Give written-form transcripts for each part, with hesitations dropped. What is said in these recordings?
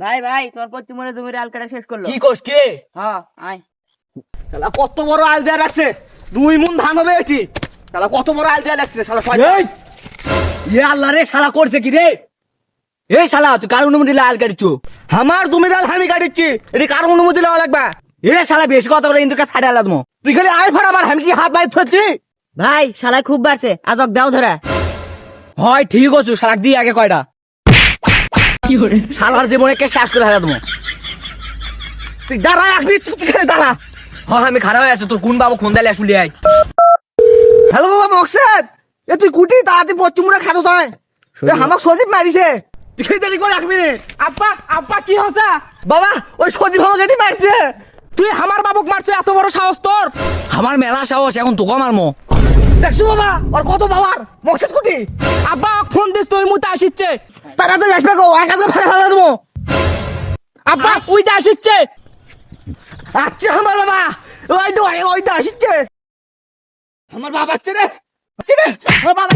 ভাই ভাই তোমার পশ্চিমবঙ্গে জমির আল কাটা শেষ করলো। কি কোস কে? হ্যাঁ আয়। শালা কত বড় আল দেয়া রাখছে, 2 মণ ধান হবে এটি। শালা কত বড় আল দেয়া রাখছে শালা। এই এ আল্লাহ রে, শালা করছে কি রে? এই শালা তুই কার অনুমতি দিলে আল কাটিছো? আমার জমির আল আমি কাটিচ্ছি, এটি কার অনুমতি নেওয়া লাগবে? এ শালা বেশি কথা বলে কিন্তু ফাটা লাগবো। তুই খালি আয় ফাড়াবার, আমি কি হাত বাইর থুয়েছি? ভাই শালাই খুব বাড়ছে, আজক দাও ধরা। হয় ঠিক আছো, শালাক দিয়ে আগে কয়টা শালার জীবনে কে শেষ করে হারা দেবো। তুই দাঁড়া রাখবি, তুই খালি দাঁড়া। হয় আমি খারাপ হয়ে আছো, তোর কোন বাবু খুন দিলে আসবি আই। হ্যালো বাবা মকসেদ, এ তুই কুটি তাড়াতাড়ি পশ্চিমবঙ্গে খাতো তাই। এ আমাক সজীব মারিছে, তুই খালি দেরি করে রাখবি। আব্বা আব্বা কি হসা? বাবা ওই সজীব আমাকে এটি মারছে। তুই আমার বাবুক মারছ, এত বড় সাহস তোর? আমার মেলা সাহস, এখন তোকে মারমো। দেখছো বাবা ওর কত বাবার। মকসেদ কুটি আব্বা ফোন দিস, তুই মুতে আসিচ্ছে। তাড়াতাড়ি আসবে গো, এক কাজে ফেলে ফেলে দেবো। আব্বা ওই যে আসিচ্ছে। আচ্ছা আমার বাবা, ওই তো আসছে। আমার বাবা আসছে রে, আসছে রে আমার বাবা।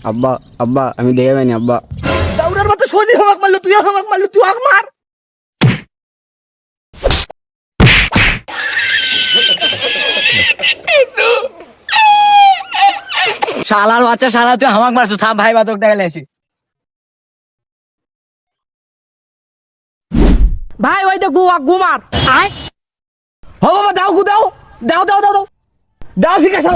আব্বা আব্বা আমি দেখে পাইনি আব্বা। দাউড়ার মতো সজীব আমাকে মারলো, তুই আমাকে মারলো, তুই আমাকে মার। শালার বাচ্চা, শালা তুই হামাক মারছো। থাম ভাই, বাদক টাকা আসি। ভাই ওই তো গুমার। ও বাবা দাও গু দাও দাও দাও দাও দাও দাও, ঠিক আছে।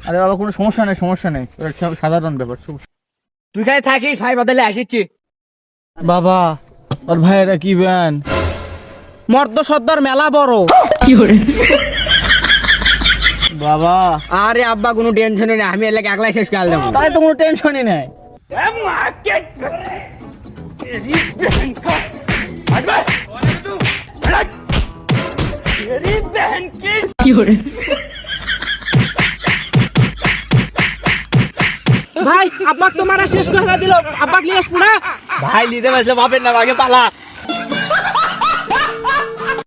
আরে বাবা কোনো সমস্যা নেই, সমস্যা নেই, সাধারণ ব্যাপার। তুই খালি থাকিস, ভাই বাদলে আসিচ্ছি। বাবা ওর ভাইয়েরা কি ব্যান? মর্দ সর্দার মেলা বড়। বাবা আরে আব্বা কোনো টেনশনই না, আমি এলাকা একলাই শেষ করে দেবো। তাই তো কোনো টেনশনই নেই। ভাই আব্বাক তো মারা শেষ করে দিল, আব্বাক নিয়ে আসবো না। ভাই নিতে পারছে বাপের না, আগে পালা।